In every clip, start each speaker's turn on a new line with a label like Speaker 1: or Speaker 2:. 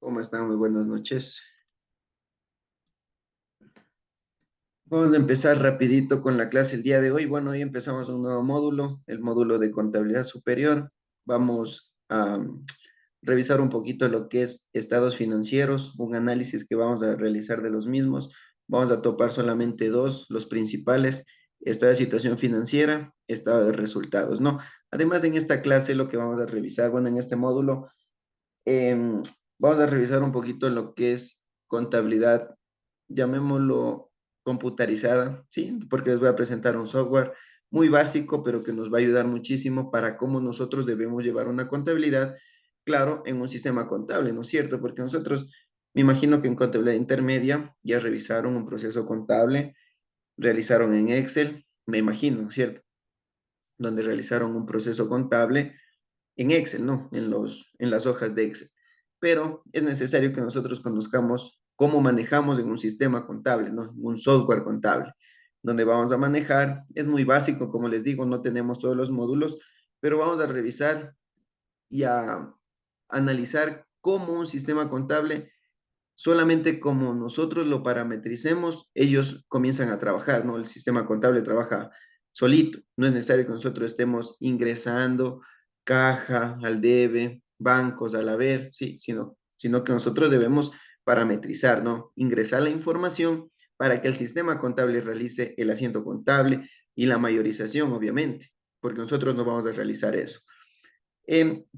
Speaker 1: ¿Cómo están? Muy buenas noches. Vamos a empezar rapidito con la clase el día de hoy. Bueno, hoy empezamos un nuevo módulo, el módulo de contabilidad superior. Vamos a revisar un poquito lo que es estados financieros, un análisis que vamos a realizar de los mismos. Vamos a topar solamente dos, los principales, estado de situación financiera, estado de resultados, ¿no? Además, en esta clase lo que vamos a revisar, bueno, en este módulo, em, vamos a revisar un poquito lo que es contabilidad, llamémoslo computarizada, ¿sí? Porque les voy a presentar un software muy básico, pero que nos va a ayudar muchísimo para cómo nosotros debemos llevar una contabilidad, claro, en un sistema contable, ¿no es cierto? Porque nosotros, me imagino que en contabilidad intermedia ya revisaron un proceso contable, realizaron en Excel, me imagino, ¿no es cierto? Donde realizaron un proceso contable en Excel, ¿no? En las hojas de Excel. Pero es necesario que nosotros conozcamos cómo manejamos en un sistema contable, ¿no? En un software contable, donde vamos a manejar. Es muy básico, como les digo, no tenemos todos los módulos, pero vamos a revisar y a analizar cómo un sistema contable, solamente como nosotros lo parametricemos, ellos comienzan a trabajar, ¿no? El sistema contable trabaja solito, no es necesario que nosotros estemos ingresando caja al debe, bancos al haber, sí, sino que nosotros debemos parametrizar, ¿no? Ingresar la información para que el sistema contable realice el asiento contable y la mayorización, obviamente, porque nosotros no vamos a realizar eso.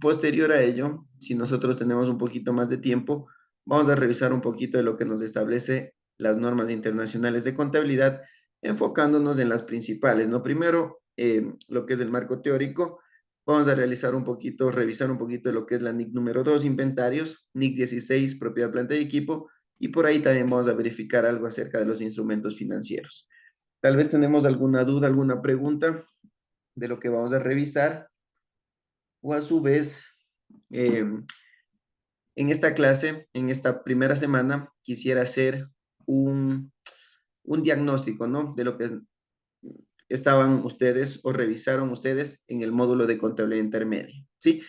Speaker 1: Posterior a ello, si nosotros tenemos un poquito más de tiempo, vamos a revisar un poquito de lo que nos establece las normas internacionales de contabilidad, enfocándonos en las principales, ¿no? Primero, lo que es el marco teórico, vamos a realizar un poquito, revisar un poquito de lo que es la NIC número 2, inventarios, NIC 16, propiedad, planta y equipo, y por ahí también vamos a verificar algo acerca de los instrumentos financieros. Tal vez tenemos alguna duda, alguna pregunta de lo que vamos a revisar, o a su vez, eh, en esta clase, en esta primera semana, quisiera hacer un, un diagnóstico, ¿no? De lo que estaban ustedes o revisaron ustedes en el módulo de contabilidad intermedia, ¿sí?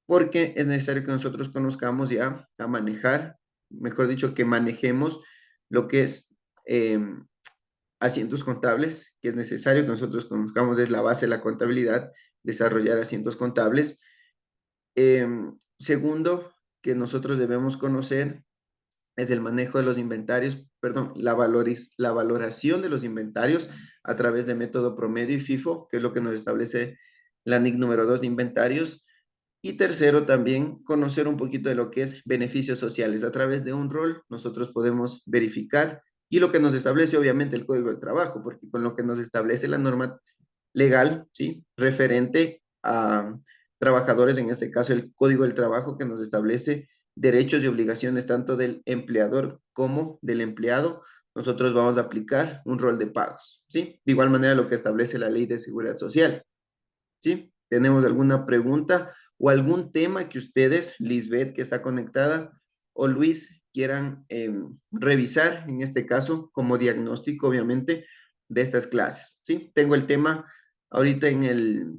Speaker 1: Porque es necesario que nosotros conozcamos ya a manejar, mejor dicho, que manejemos lo que es asientos contables, que es necesario que nosotros conozcamos, es la base de la contabilidad, desarrollar asientos contables. Segundo, que nosotros debemos conocer es el manejo de los inventarios, perdón, la valoración de los inventarios a través de método promedio y FIFO, que es lo que nos establece la NIC número 2 de inventarios. Y tercero, también conocer un poquito de lo que es beneficios sociales. A través de un rol nosotros podemos verificar y lo que nos establece obviamente el Código del Trabajo, porque con lo que nos establece la norma legal, ¿sí? Referente a trabajadores, en este caso el Código del Trabajo que nos establece derechos y obligaciones tanto del empleador como del empleado, nosotros vamos a aplicar un rol de pagos, ¿sí? De igual manera lo que establece la Ley de Seguridad Social, ¿sí? ¿Tenemos alguna pregunta o algún tema que ustedes, Lisbeth, que está conectada, o Luis, quieran revisar, en este caso, como diagnóstico, obviamente, de estas clases, ¿sí? Tengo el tema, ahorita en el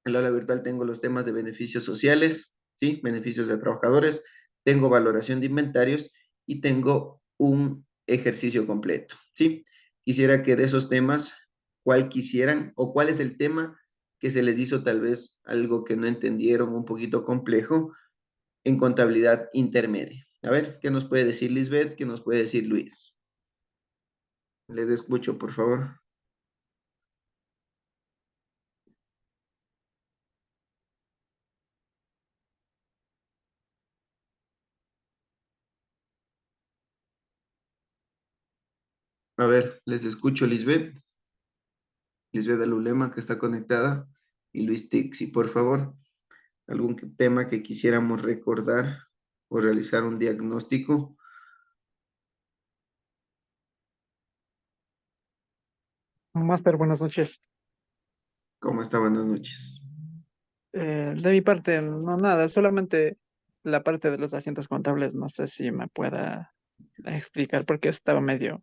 Speaker 1: aula virtual tengo los temas de beneficios sociales, ¿sí? Beneficios de trabajadores, tengo valoración de inventarios y tengo un ejercicio completo, ¿sí? Quisiera que de esos temas, ¿cuál quisieran o cuál es el tema que se les hizo tal vez algo que no entendieron, un poquito complejo en contabilidad intermedia? A ver, ¿qué nos puede decir Lisbeth? ¿Qué nos puede decir Luis? Les escucho, por favor. A ver, les escucho, Lisbeth. Lisbeth Alulema, que está conectada, y Luis Tixi, por favor. ¿Algún tema que quisiéramos recordar o realizar un diagnóstico?
Speaker 2: Master, buenas noches.
Speaker 1: ¿Cómo está? Buenas noches.
Speaker 2: De mi parte, no nada, solamente la parte de los asientos contables, no sé si me pueda explicar porque estaba medio,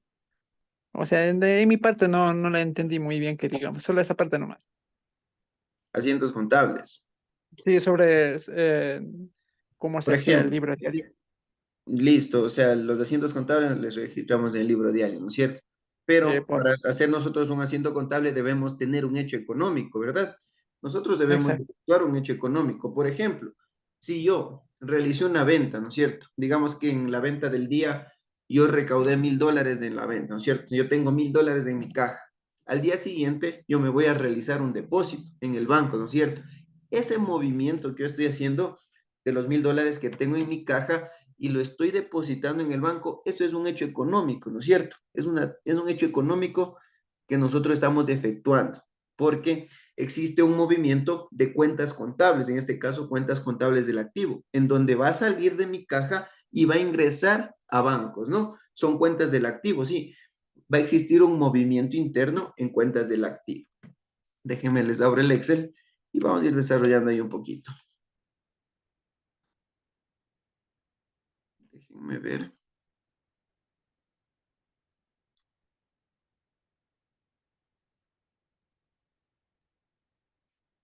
Speaker 2: o sea, de mi parte no la entendí muy bien, que digamos, solo esa parte nomás.
Speaker 1: Asientos contables.
Speaker 2: Sí, sobre cómo se
Speaker 1: Por
Speaker 2: hacía el
Speaker 1: ejemplo,
Speaker 2: libro diario.
Speaker 1: Listo, o sea, los asientos contables les registramos en el libro diario, ¿no es cierto? Pero
Speaker 2: Por,
Speaker 1: para hacer nosotros un asiento contable debemos tener un hecho económico, ¿verdad? Nosotros debemos
Speaker 2: exacto.
Speaker 1: efectuar un hecho económico. Por ejemplo, si yo realicé una venta, ¿no es cierto? Digamos que en la venta del día yo recaudé $1,000 de la venta, ¿no es cierto? Yo tengo $1,000 en mi caja. Al día siguiente yo me voy a realizar un depósito en el banco, ¿no es cierto? Ese movimiento que yo estoy haciendo de los $1,000 que tengo en mi caja y lo estoy depositando en el banco, eso es un hecho económico, ¿no es cierto? Es un hecho económico que nosotros estamos efectuando, porque existe un movimiento de cuentas contables, en este caso cuentas contables del activo, en donde va a salir de mi caja y va a ingresar a bancos, ¿no? Son cuentas del activo, sí. Va a existir un movimiento interno en cuentas del activo. Déjenme les abro el Excel y vamos a ir desarrollando ahí un poquito. Déjenme ver.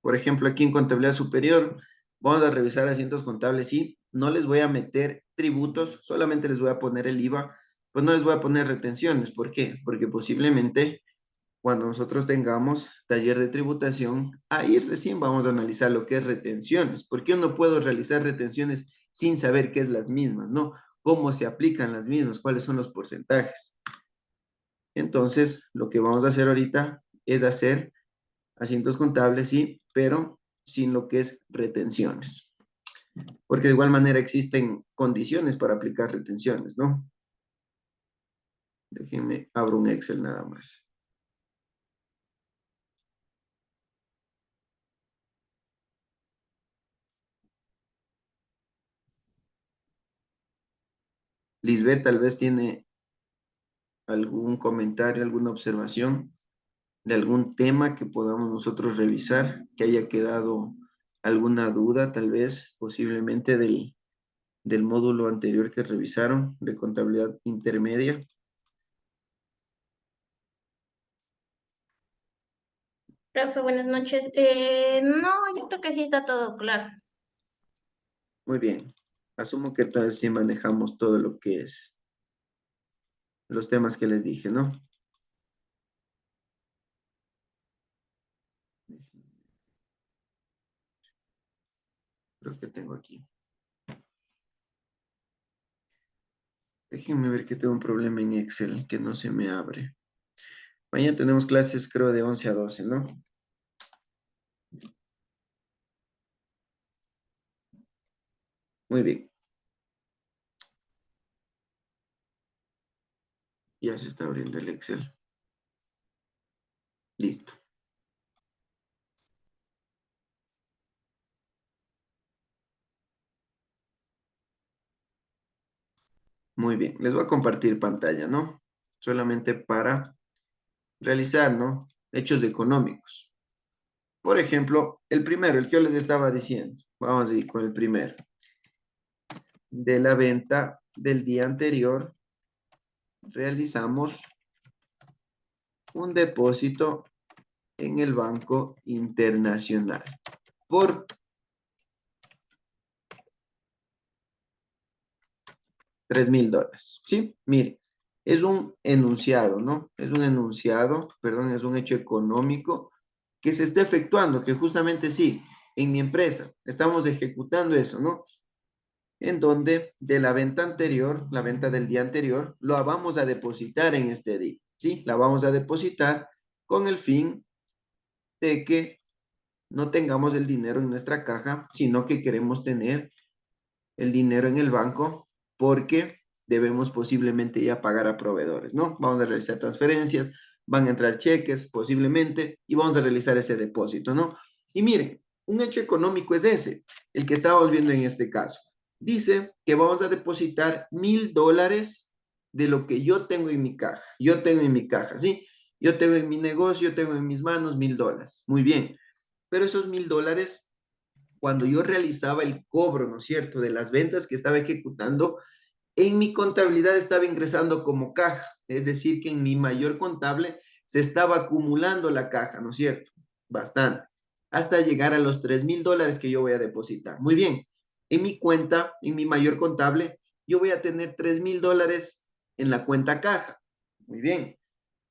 Speaker 1: Por ejemplo, aquí en contabilidad superior, vamos a revisar asientos contables y no les voy a meter tributos, solamente les voy a poner el IVA, pues no les voy a poner retenciones. ¿Por qué? Porque posiblemente cuando nosotros tengamos taller de tributación, ahí recién vamos a analizar lo que es retenciones. Porque yo no puedo realizar retenciones sin saber qué es las mismas, ¿no? Cómo se aplican las mismas, cuáles son los porcentajes. Entonces, lo que vamos a hacer ahorita es hacer asientos contables, sí, pero sin lo que es retenciones. Porque de igual manera existen condiciones para aplicar retenciones, ¿no? Déjenme, abro un Excel nada más. Lisbeth tal vez tiene algún comentario, alguna observación de algún tema que podamos nosotros revisar, que haya quedado alguna duda, tal vez, posiblemente del módulo anterior que revisaron, de contabilidad intermedia.
Speaker 3: Profe, buenas noches. No, yo creo que sí está todo claro.
Speaker 1: Muy bien. Asumo que tal vez sí manejamos todo lo que es los temas que les dije, ¿no? Creo que tengo aquí. Déjenme ver que tengo un problema en Excel que no se me abre. Mañana tenemos clases, creo, de 11 a 12, ¿no? Muy bien. Ya se está abriendo el Excel. Listo. Muy bien. Les voy a compartir pantalla, ¿no? Solamente para realizar, ¿no? Hechos económicos. Por ejemplo, el primero, el que yo les estaba diciendo. Vamos a ir con el primero. De la venta del día anterior, realizamos un depósito en el Banco Internacional por $3,000. ¿Sí? Mire, es un enunciado, ¿no? Es un enunciado, perdón, es un hecho económico que se está efectuando, que justamente sí, en mi empresa estamos ejecutando eso, ¿no? En donde de la venta anterior, la venta del día anterior, lo vamos a depositar en este día, ¿sí? La vamos a depositar con el fin de que no tengamos el dinero en nuestra caja, sino que queremos tener el dinero en el banco porque debemos posiblemente ya pagar a proveedores, ¿no? Vamos a realizar transferencias, van a entrar cheques posiblemente y vamos a realizar ese depósito, ¿no? Y miren, un hecho económico es ese, el que estamos viendo en este caso. Dice que vamos a depositar $1,000 de lo que yo tengo en mi caja. Yo tengo en mi caja, ¿sí? Yo tengo en mi negocio, tengo en mis manos $1,000. Muy bien. Pero esos $1,000 cuando yo realizaba el cobro, ¿no es cierto?, de las ventas que estaba ejecutando, en mi contabilidad estaba ingresando como caja, es decir, que en mi mayor contable se estaba acumulando la caja, ¿no es cierto? Bastante, hasta llegar a los $3,000 que yo voy a depositar. Muy bien, en mi cuenta, en mi mayor contable, yo voy a tener $3,000 en la cuenta caja. Muy bien.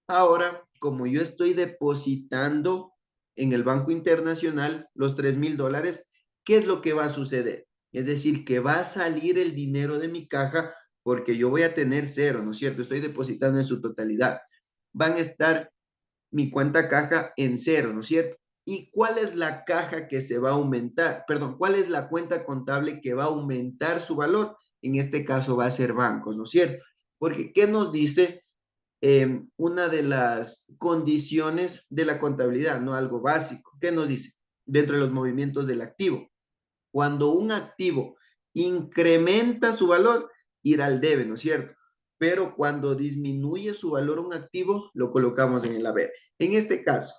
Speaker 1: Ahora, como yo estoy depositando en el Banco Internacional los $3,000, ¿qué es lo que va a suceder? Es decir, que va a salir el dinero de mi caja porque yo voy a tener cero, ¿no es cierto? Estoy depositando en su totalidad. Van a estar mi cuenta caja en cero, ¿no es cierto? ¿Y cuál es la caja que se va a aumentar? Perdón, ¿cuál es la cuenta contable que va a aumentar su valor? En este caso va a ser bancos, ¿no es cierto? Porque, ¿qué nos dice una de las condiciones de la contabilidad? No algo básico. ¿Qué nos dice? Dentro de los movimientos del activo. Cuando un activo incrementa su valor, irá al debe, ¿no es cierto? Pero cuando disminuye su valor un activo, lo colocamos en el haber. En este caso,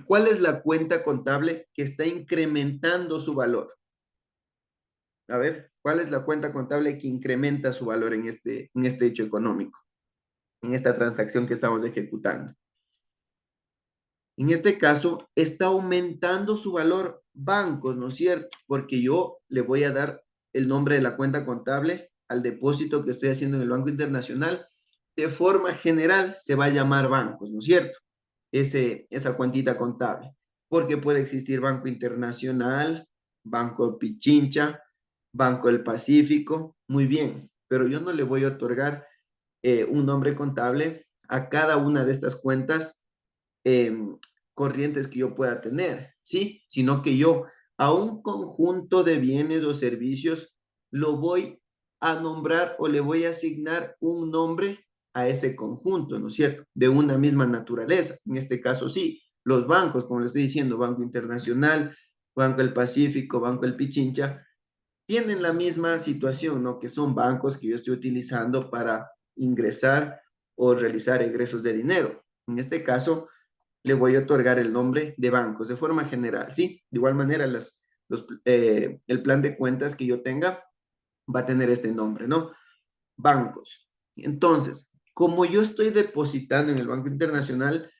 Speaker 1: ¿cuál es la cuenta contable que está incrementando su valor? A ver, ¿cuál es la cuenta contable que incrementa su valor en este hecho económico, en esta transacción que estamos ejecutando? En este caso, está aumentando su valor bancos, ¿no es cierto? Porque yo le voy a dar el nombre de la cuenta contable al depósito que estoy haciendo en el Banco Internacional. De forma general, se va a llamar bancos, ¿no es cierto? Esa cuentita contable. Porque puede existir Banco Internacional, Banco Pichincha, Banco del Pacífico. Muy bien, pero yo no le voy a otorgar un nombre contable a cada una de estas cuentas eh, corrientes que yo pueda tener, ¿sí? Sino que yo a un conjunto de bienes o servicios lo voy a nombrar o le voy a asignar un nombre a ese conjunto, ¿no es cierto? De una misma naturaleza. En este caso, sí, los bancos, como le estoy diciendo, Banco Internacional, Banco del Pacífico, Banco del Pichincha, tienen la misma situación, ¿no? Que son bancos que yo estoy utilizando para ingresar o realizar egresos de dinero. En este caso, le voy a otorgar el nombre de bancos de forma general, ¿sí? De igual manera, el plan de cuentas que yo tenga va a tener este nombre, ¿no? Bancos. Entonces, como yo estoy depositando en el Banco Internacional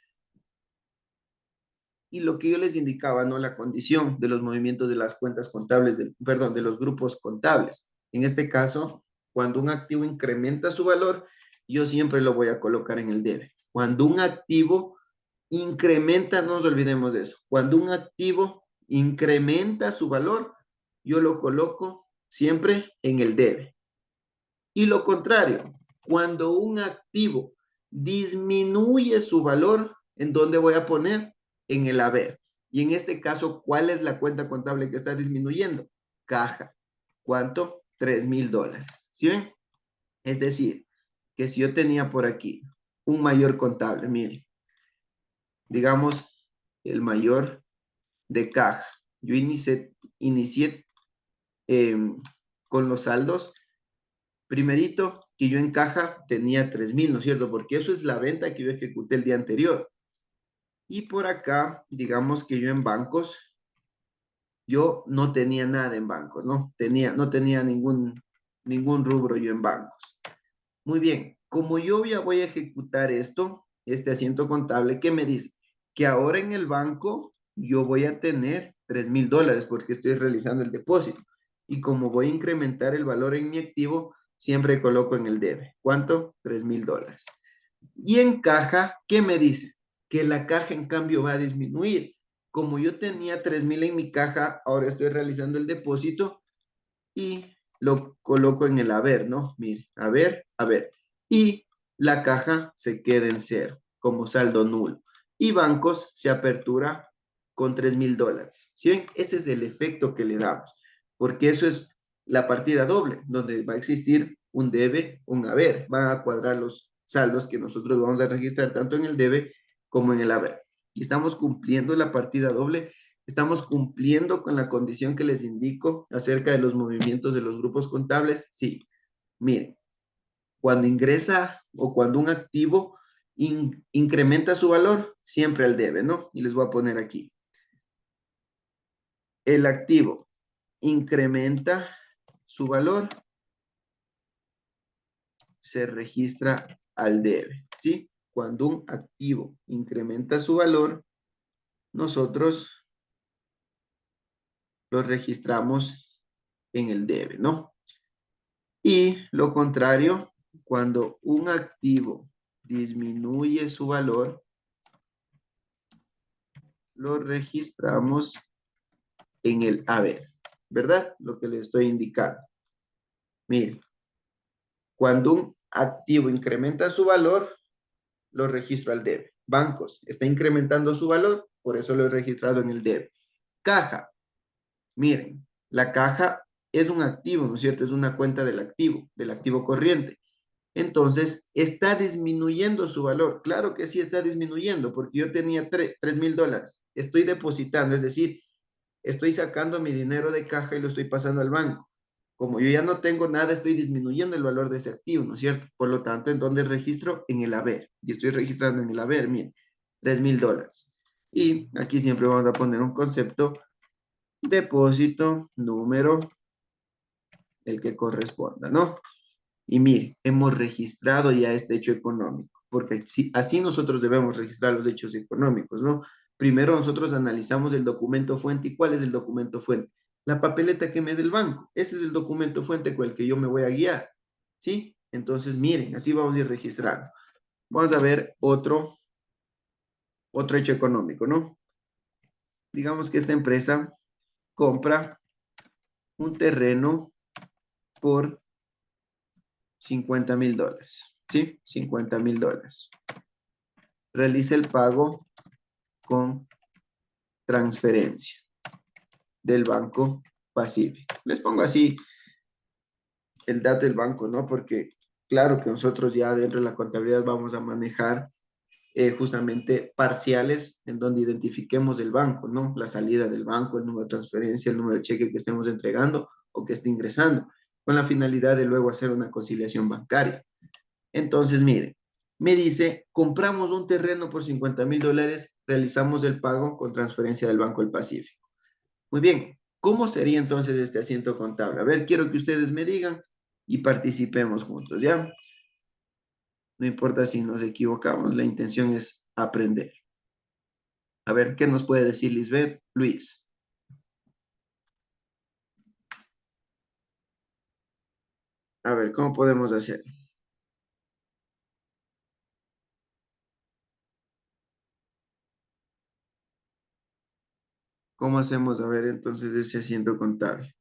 Speaker 1: y lo que yo les indicaba, ¿no? La condición de los movimientos de las cuentas contables, perdón, de los grupos contables. En este caso, cuando un activo incrementa su valor, yo siempre lo voy a colocar en el debe. Cuando un activo incrementa, no nos olvidemos de eso. Cuando un activo incrementa su valor, yo lo coloco siempre en el debe. Y lo contrario, cuando un activo disminuye su valor, ¿en dónde voy a poner? En el haber. Y en este caso, ¿cuál es la cuenta contable que está disminuyendo? Caja. ¿Cuánto? $3,000. ¿Sí ven? Es decir, que si yo tenía por aquí un mayor contable, miren, digamos, el mayor de caja. Yo inicié eh, con los saldos. Primerito, que yo en caja tenía 3,000, ¿no es cierto? Porque eso es la venta que yo ejecuté el día anterior. Y por acá, digamos que yo en bancos, yo no tenía nada en bancos, ¿no? No tenía ningún rubro yo en bancos. Muy bien, como yo ya voy a ejecutar esto, este asiento contable, ¿qué me dice? Que ahora en el banco yo voy a tener $3,000 porque estoy realizando el depósito. Y como voy a incrementar el valor en mi activo, siempre coloco en el debe. ¿Cuánto? $3,000. Y en caja, ¿qué me dice? Que la caja en cambio va a disminuir. Como yo tenía 3,000 en mi caja, ahora estoy realizando el depósito y lo coloco en el haber, ¿no? Mire, haber. Y la caja se queda en cero, como saldo nulo. Y bancos se apertura con $3,000. ¿Sí ven? Ese es el efecto que le damos, porque eso es la partida doble, donde va a existir un debe, un haber. Van a cuadrar los saldos que nosotros vamos a registrar tanto en el debe como en el haber. Y estamos cumpliendo la partida doble. ¿Estamos cumpliendo con la condición que les indico acerca de los movimientos de los grupos contables? Sí. Miren, cuando ingresa o cuando un activo incrementa su valor, siempre al debe, ¿no? Y les voy a poner aquí. El activo incrementa su valor, se registra al debe, ¿sí? Cuando un activo incrementa su valor, nosotros lo registramos en el debe, ¿no? Y lo contrario, cuando un activo disminuye su valor, lo registramos en el haber, ¿verdad? Lo que le estoy indicando. Miren, cuando un activo incrementa su valor, lo registro al debe. Bancos, está incrementando su valor, por eso lo he registrado en el debe. Caja, miren, la caja es un activo, ¿no es cierto? Es una cuenta del activo corriente. Entonces, está disminuyendo su valor. Claro que sí está disminuyendo, porque yo tenía $3,000. Estoy depositando, es decir, estoy sacando mi dinero de caja y lo estoy pasando al banco. Como yo ya no tengo nada, estoy disminuyendo el valor de ese activo, ¿no es cierto? Por lo tanto, ¿en dónde registro? En el haber. Y estoy registrando en el haber, miren, $3,000. Y aquí siempre vamos a poner un concepto, depósito, número, el que corresponda, ¿no? Y mire, hemos registrado ya este hecho económico, porque así nosotros debemos registrar los hechos económicos, ¿no? Primero nosotros analizamos el documento fuente. ¿Y cuál es el documento fuente? La papeleta que me dé el banco. Ese es el documento fuente con el que yo me voy a guiar, ¿sí? Entonces, miren, así vamos a ir registrando. Vamos a ver otro hecho económico, ¿no? Digamos que esta empresa compra un terreno por $50,000, ¿sí? $50,000. Realiza el pago con transferencia del Banco Pacífico. Les pongo así el dato del banco, ¿no? Porque claro que nosotros ya dentro de la contabilidad vamos a manejar justamente parciales en donde identifiquemos el banco, ¿no? La salida del banco, el número de transferencia, el número de cheque que estemos entregando o que esté ingresando, con la finalidad de luego hacer una conciliación bancaria. Entonces, miren, me dice, compramos un terreno por $50,000, realizamos el pago con transferencia del Banco del Pacífico. Muy bien, ¿cómo sería entonces este asiento contable? A ver, quiero que ustedes me digan y participemos juntos, ¿ya? No importa si nos equivocamos, la intención es aprender. A ver, ¿qué nos puede decir Lisbeth? Luis. A ver, ¿cómo podemos hacer? ¿Cómo hacemos, a ver, entonces ese asiento contable?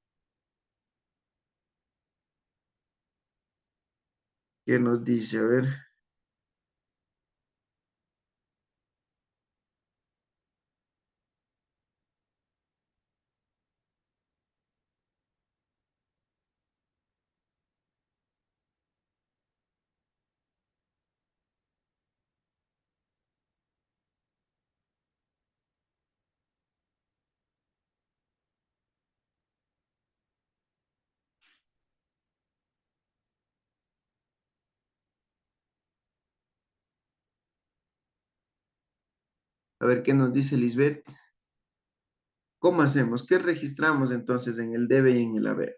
Speaker 1: ¿Qué nos dice? A ver. A ver, ¿qué nos dice Lisbeth? ¿Cómo hacemos? ¿Qué registramos entonces en el debe y en el haber?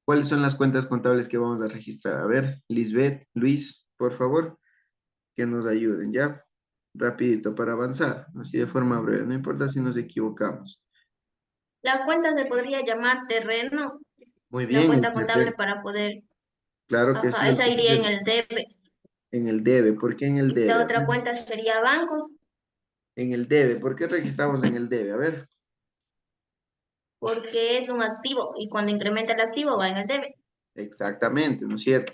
Speaker 1: ¿Cuáles son las cuentas contables que vamos a registrar? A ver, Lisbeth, Luis, por favor, que nos ayuden, ¿ya? Rapidito para avanzar, así de forma breve, no importa si nos equivocamos.
Speaker 3: La cuenta se podría llamar terreno,
Speaker 1: Muy
Speaker 3: la
Speaker 1: bien, el
Speaker 3: cuenta contable
Speaker 1: terreno.
Speaker 3: para poder,
Speaker 1: Claro que sí,
Speaker 3: ajá, esa iría en el debe.
Speaker 1: en el debe. ¿Por qué en el
Speaker 3: La
Speaker 1: debe? A
Speaker 3: otra
Speaker 1: ver,
Speaker 3: cuenta sería bancos,
Speaker 1: en el debe. ¿Por qué registramos en el debe? A ver,
Speaker 3: porque es un activo y cuando incrementa el activo va en el debe.
Speaker 1: exactamente, ¿no es cierto?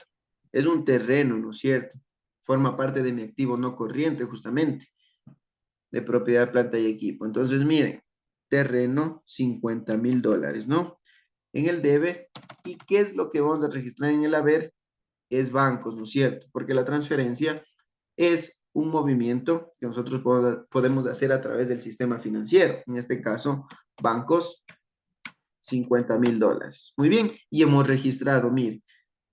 Speaker 1: Es un terreno, ¿no es cierto? Forma parte de mi activo no corriente, justamente, de propiedad, planta y equipo. Entonces, miren, terreno, $50,000, ¿no? En el debe. ¿Y qué es lo que vamos a registrar en el haber? Es bancos, ¿no es cierto? Porque la transferencia es un movimiento que nosotros podemos hacer a través del sistema financiero. En este caso, bancos, $50,000. Muy bien, y hemos registrado, mire,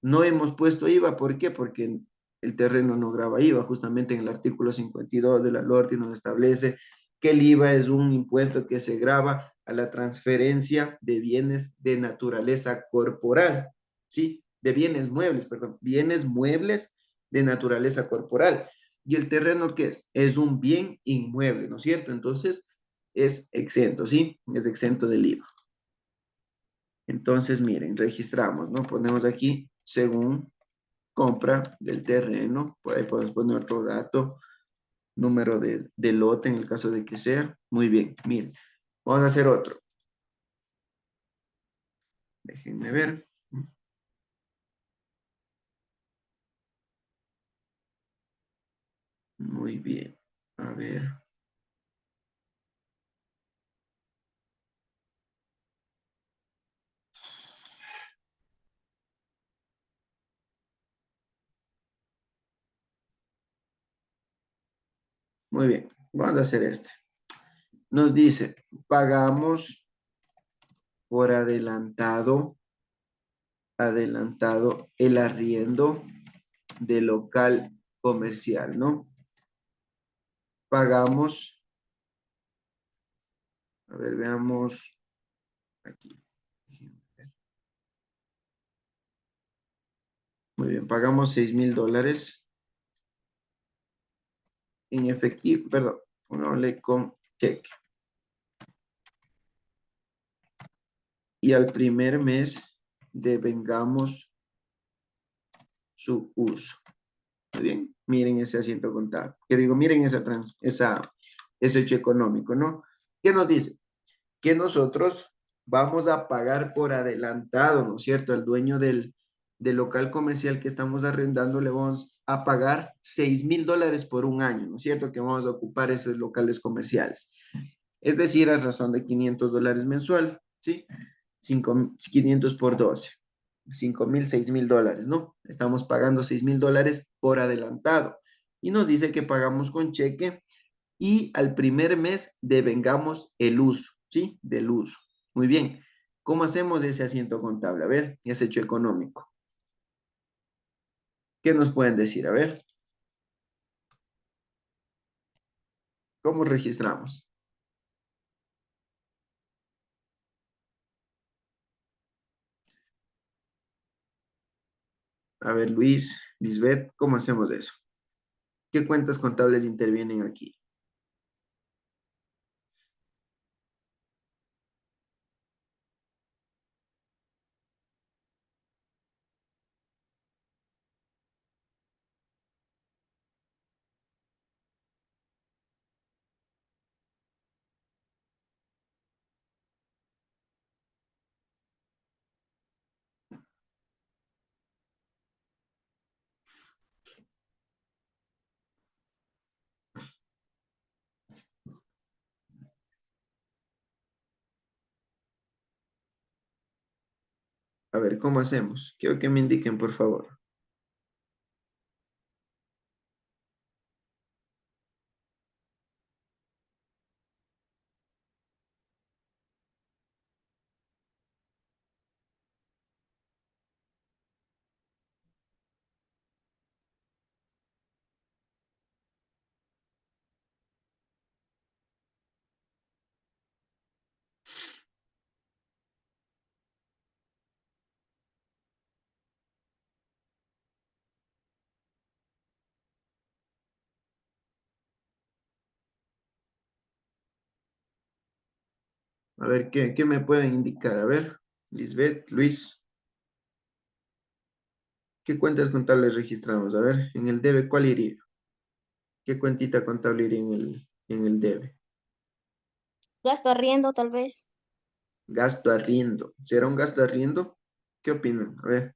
Speaker 1: no hemos puesto IVA, ¿por qué? Porque el terreno no grava IVA, justamente en el artículo 52 de la LORTI nos establece que el IVA es un impuesto que se grava a la transferencia de bienes de naturaleza corporal, ¿sí? De bienes muebles, perdón, bienes muebles de naturaleza corporal. ¿Y el terreno qué es? Es un bien inmueble, ¿no es cierto? Entonces es exento, ¿sí? Es exento del IVA. Entonces, miren, registramos, ¿no? Ponemos aquí según compra del terreno. Por ahí podemos poner otro dato, número de lote en el caso de que sea. Muy bien, miren, vamos a hacer otro. Déjenme ver. Muy bien. A ver. Muy bien. Vamos a hacer este. Nos dice, pagamos por adelantado el arriendo del local comercial, ¿no? Pagamos, a ver, veamos aquí. Muy bien, pagamos $6,000 en efectivo, perdón, pongámosle con cheque. Y al primer mes devengamos su uso. Muy bien, miren ese asiento contable. Que digo, miren ese hecho económico, ¿no? ¿Qué nos dice? Que nosotros vamos a pagar por adelantado, ¿no es cierto? Al dueño del local comercial que estamos arrendando le vamos a pagar $6,000 por un año, ¿no es cierto? Que vamos a ocupar esos locales comerciales. Es decir, a razón de $500 mensual, ¿sí? 500 por 12. 5,000, $6,000, ¿no? Estamos pagando $6,000 por adelantado. Y nos dice que pagamos con cheque y al primer mes devengamos el uso, ¿sí? Del uso. Muy bien. ¿Cómo hacemos ese asiento contable? A ver, ese hecho económico. ¿Qué nos pueden decir? A ver, ¿cómo registramos? A ver, Luis, Lisbeth, ¿cómo hacemos eso? ¿Qué cuentas contables intervienen aquí? A ver, ¿cómo hacemos? Quiero que me indiquen, por favor. A ver, ¿qué me pueden indicar? A ver, Lisbeth, Luis, ¿qué cuentas contables registramos? A ver, en el debe, ¿cuál iría? ¿Qué cuentita contable iría en el debe?
Speaker 3: Gasto arriendo, tal vez.
Speaker 1: Gasto arriendo. ¿Será un gasto arriendo? ¿Qué opinan? A ver,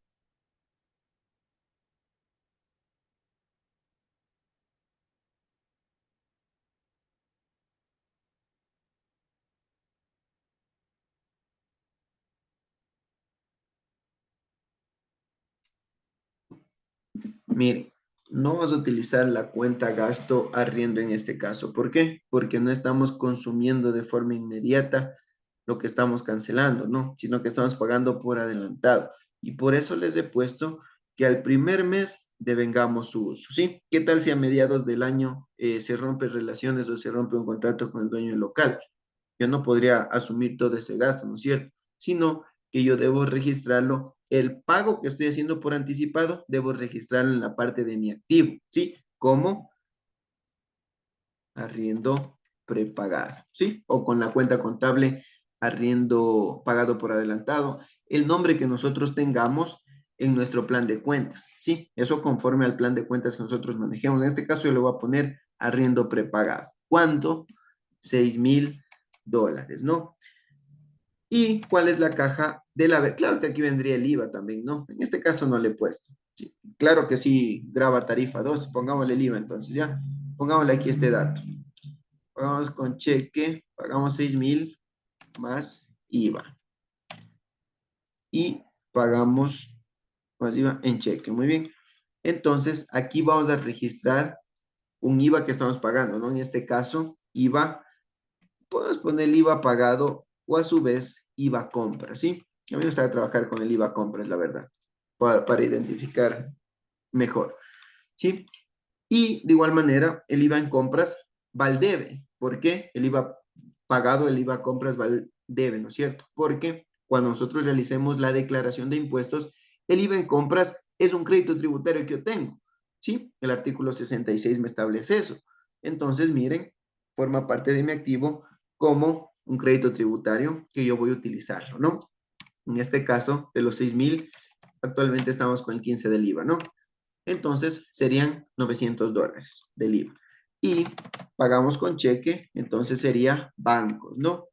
Speaker 1: miren, no vas a utilizar la cuenta gasto arriendo en este caso. ¿Por qué? Porque no estamos consumiendo de forma inmediata lo que estamos cancelando, ¿no? Sino que estamos pagando por adelantado. Y por eso les he puesto que al primer mes devengamos su uso, ¿sí? ¿Qué tal si a mediados del año se rompen relaciones o se rompe un contrato con el dueño del local? Yo no podría asumir todo ese gasto, ¿no es cierto? Sino que yo debo registrarlo, el pago que estoy haciendo por anticipado, debo registrarlo en la parte de mi activo, ¿sí? Como arriendo prepagado, ¿sí? O con la cuenta contable arriendo pagado por adelantado. El nombre que nosotros tengamos en nuestro plan de cuentas, ¿sí? Eso conforme al plan de cuentas que nosotros manejemos. En este caso yo le voy a poner arriendo prepagado. ¿Cuánto? $6,000, ¿no? ¿Y cuál es la caja de la... Claro que aquí vendría el IVA también, ¿no? En este caso no le he puesto. Sí, claro que sí, graba tarifa 2, pongámosle el IVA entonces, ¿ya? Pongámosle aquí este dato. Pagamos con cheque, pagamos 6,000 más IVA. Y pagamos más IVA en cheque, muy bien. Entonces, aquí vamos a registrar un IVA que estamos pagando, ¿no? En este caso, IVA, podemos poner el IVA pagado o a su vez IVA compra, ¿sí? A mí me gusta trabajar con el IVA compra, es la verdad, para identificar mejor, ¿sí? Y de igual manera, el IVA en compras va al debe. ¿Por qué? El IVA pagado, el IVA compras va al debe, ¿no es cierto? Porque cuando nosotros realicemos la declaración de impuestos, el IVA en compras es un crédito tributario que yo tengo, ¿sí? El artículo 66 me establece eso. Entonces, miren, forma parte de mi activo como un crédito tributario que yo voy a utilizarlo, ¿no? En este caso, de los 6,000, actualmente estamos con el 15 del IVA, ¿no? Entonces serían $900 del IVA. Y pagamos con cheque, entonces sería bancos, ¿no?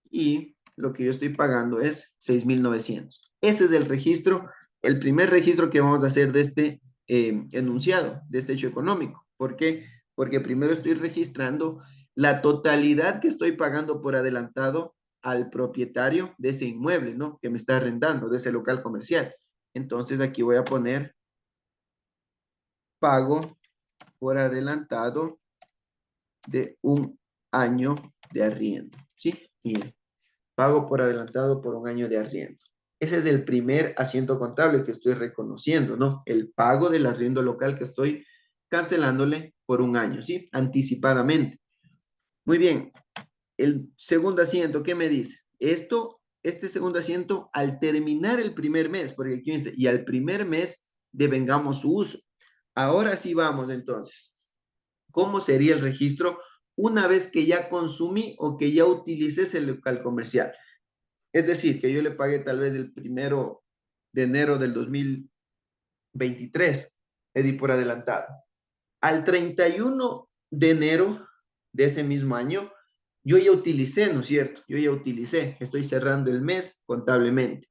Speaker 1: Y lo que yo estoy pagando es 6,900. Ese es el registro, el primer registro que vamos a hacer de este enunciado, de este hecho económico. ¿Por qué? Porque primero estoy registrando la totalidad que estoy pagando por adelantado al propietario de ese inmueble, ¿no? Que me está arrendando, de ese local comercial. Entonces aquí voy a poner pago por adelantado de un año de arriendo, ¿sí? Mire, pago por adelantado por un año de arriendo. Ese es el primer asiento contable que estoy reconociendo, ¿no? El pago del arriendo local que estoy cancelándole por un año, ¿sí? Anticipadamente. Muy bien. El segundo asiento, ¿qué me dice? Este segundo asiento, al terminar el primer mes, porque aquí dice, y al primer mes devengamos su uso. Ahora sí vamos entonces. ¿Cómo sería el registro una vez que ya consumí o que ya utilicé ese local comercial? Es decir, que yo le pagué tal vez el 1 de enero del 2023, le di por adelantado. Al 31 de enero de ese mismo año, yo ya utilicé, ¿no es cierto? Yo ya utilicé, estoy cerrando el mes contablemente.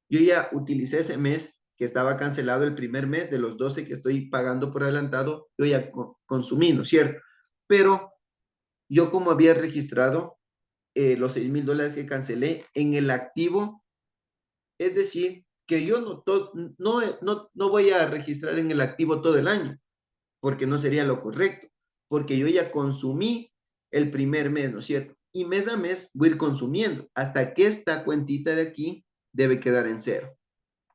Speaker 1: Yo ya utilicé ese mes que estaba cancelado el primer mes de los 12 que estoy pagando por adelantado, yo ya consumí, ¿no es cierto? Pero yo como había registrado los $6,000 que cancelé en el activo, es decir, que yo no voy a registrar en el activo todo el año, porque no sería lo correcto, porque yo ya consumí el primer mes, ¿no es cierto? Y mes a mes voy a ir consumiendo hasta que esta cuentita de aquí debe quedar en cero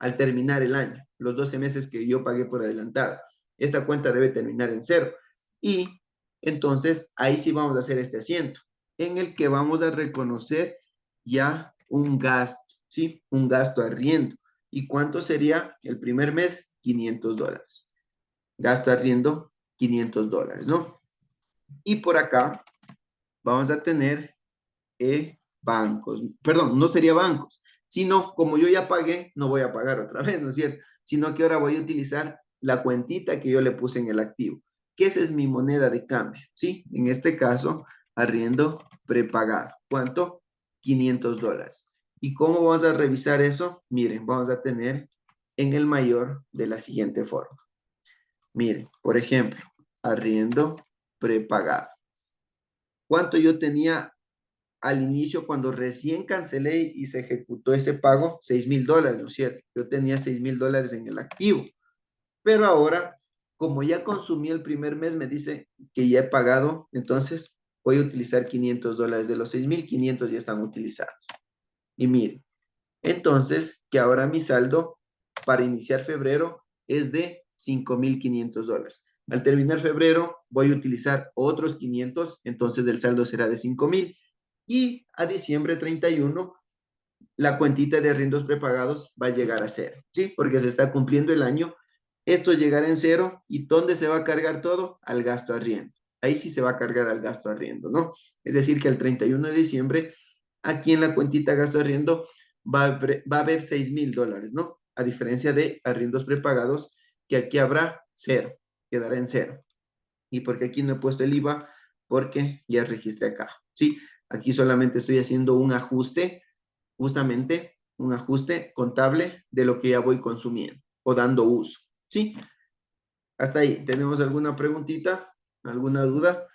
Speaker 1: al terminar el año, los 12 meses que yo pagué por adelantado. Esta cuenta debe terminar en cero. Y entonces ahí sí vamos a hacer este asiento, en el que vamos a reconocer ya un gasto, ¿sí? Un gasto arriendo. ¿Y cuánto sería el primer mes? $500. Gasto arriendo, $500, ¿no? Y por acá vamos a tener bancos. Perdón, no sería bancos, sino como yo ya pagué, no voy a pagar otra vez, ¿no es cierto? Sino que ahora voy a utilizar la cuentita que yo le puse en el activo, que esa es mi moneda de cambio, ¿sí? En este caso, arriendo prepagado. ¿Cuánto? $500. ¿Y cómo vamos a revisar eso? Miren, vamos a tener en el mayor de la siguiente forma. Miren, por ejemplo, arriendo prepagado. ¿Cuánto yo tenía al inicio cuando recién cancelé y se ejecutó ese pago? $6,000, ¿no es cierto? Yo tenía $6,000 en el activo. Pero ahora, como ya consumí el primer mes, me dice que ya he pagado, entonces voy a utilizar $500. De los 6,500 ya están utilizados. Y miren, entonces, que ahora mi saldo para iniciar febrero es de $5,500. Al terminar febrero, voy a utilizar otros 500, entonces el saldo será de 5,000. Y a diciembre 31, la cuentita de arriendos prepagados va a llegar a cero, ¿sí? Porque se está cumpliendo el año. Esto llegará en cero. ¿Y dónde se va a cargar todo? Al gasto arriendo. Ahí sí se va a cargar al gasto arriendo, ¿no? Es decir, que el 31 de diciembre, aquí en la cuentita gasto arriendo, va a haber $6,000, ¿no? A diferencia de arriendos prepagados, que aquí habrá cero, quedará en cero. ¿Y porque aquí no he puesto el IVA? Porque ya registré acá, ¿sí? Aquí solamente estoy haciendo un ajuste, justamente un ajuste contable de lo que ya voy consumiendo o dando uso, ¿sí? Hasta ahí. ¿Tenemos alguna preguntita? ¿Alguna duda?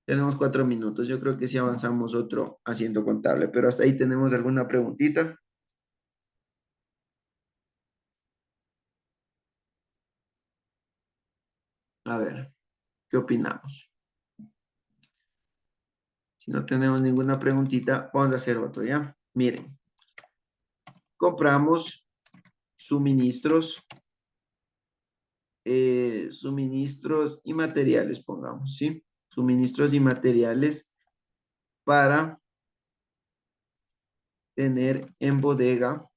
Speaker 1: Tenemos 4 minutos. Yo creo que sí avanzamos otro asiento contable, pero hasta ahí tenemos alguna preguntita. A ver, ¿qué opinamos? Si no tenemos ninguna preguntita, vamos a hacer otro, ¿ya? Miren, compramos suministros, suministros y materiales, pongamos, ¿sí? Suministros y materiales para tener en bodega.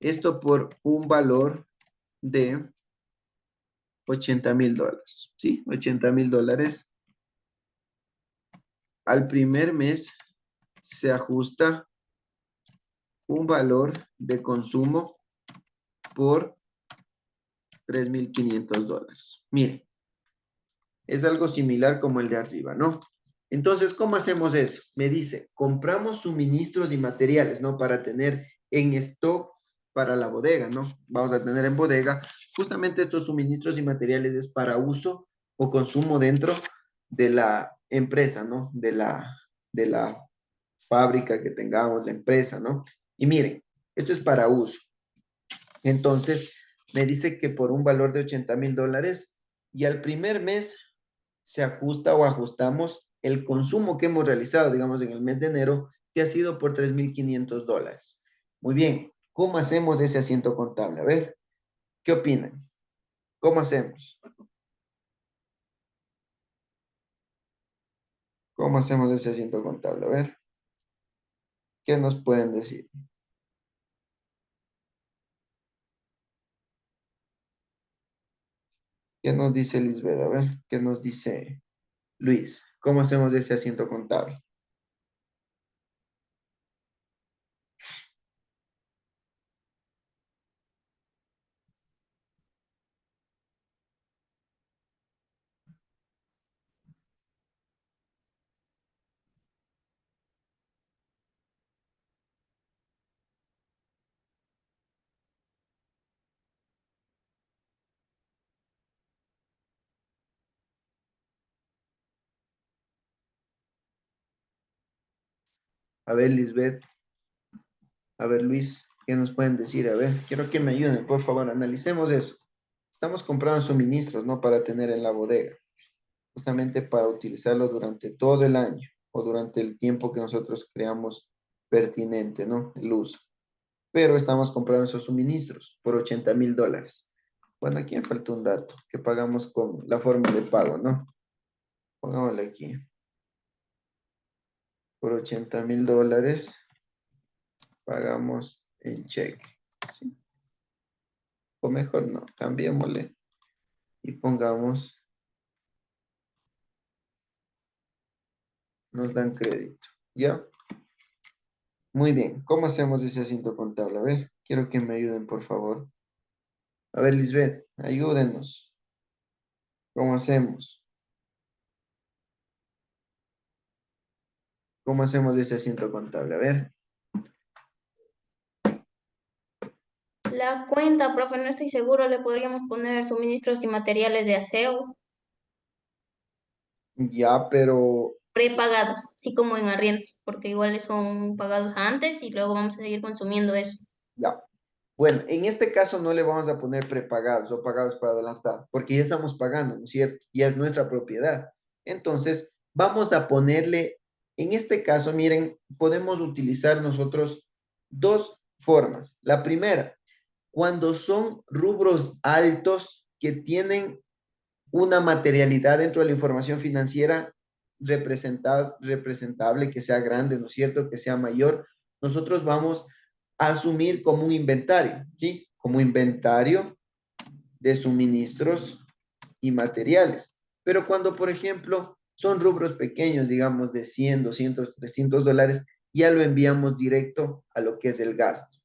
Speaker 1: Esto por un valor de $80,000, ¿sí? $80,000. Al primer mes se ajusta un valor de consumo por $3,500. Mire, es algo similar como el de arriba, ¿no? Entonces, ¿cómo hacemos eso? Me dice, compramos suministros y materiales, ¿no? Para tener en stock para la bodega, ¿no? Vamos a tener en bodega, justamente estos suministros y materiales es para uso o consumo dentro de la empresa, ¿no? De la fábrica que tengamos, la empresa, ¿no? Y miren, esto es para uso. Entonces, me dice que por un valor de $80,000 y al primer mes se ajusta o ajustamos el consumo que hemos realizado, digamos, en el mes de enero, que ha sido por $3,500. Muy bien, ¿cómo hacemos ese asiento contable? A ver, ¿qué opinan? ¿Cómo hacemos? ¿Cómo hacemos ese asiento contable? A ver, ¿qué nos pueden decir? ¿Qué nos dice Lisbeth? A ver, ¿qué nos dice Luis? ¿Cómo hacemos ese asiento contable? A ver, Lisbeth, a ver, Luis, ¿qué nos pueden decir? A ver, quiero que me ayuden, por favor, analicemos eso. Estamos comprando suministros, ¿no? Para tener en la bodega, justamente para utilizarlo durante todo el año o durante el tiempo que nosotros creamos pertinente, ¿no? El uso. Pero estamos comprando esos suministros por $80,000. Bueno, aquí me falta un dato, que pagamos con la forma de pago, ¿no? Pongámosle aquí. Por $80,000 pagamos el cheque, ¿sí? O mejor no, cambiémosle y pongamos, nos dan crédito, ¿ya? Muy bien, ¿cómo hacemos ese asiento contable? A ver, quiero que me ayuden, por favor. A ver, Lisbeth, ayúdenos. ¿Cómo hacemos? ¿Cómo hacemos ese asiento contable? A ver,
Speaker 3: La cuenta, profe, no estoy seguro, le podríamos poner suministros y materiales de aseo
Speaker 1: ya, pero
Speaker 3: prepagados, así como en arriendos, porque igual son pagados antes y luego vamos a seguir consumiendo eso.
Speaker 1: ya. Bueno, en este caso no le vamos a poner prepagados o pagados para adelantar, porque ya estamos pagando, ¿no es cierto? Ya es nuestra propiedad. Entonces, vamos a ponerle, en este caso, miren, podemos utilizar nosotros dos formas. La primera, cuando son rubros altos que tienen una materialidad dentro de la información financiera representable, que sea grande, ¿no es cierto? Que sea mayor, nosotros vamos a asumir como un inventario, ¿sí? Como inventario de suministros y materiales. Pero cuando, por ejemplo, son rubros pequeños, digamos de 100, 200, $300, ya lo enviamos directo a lo que es el gasto,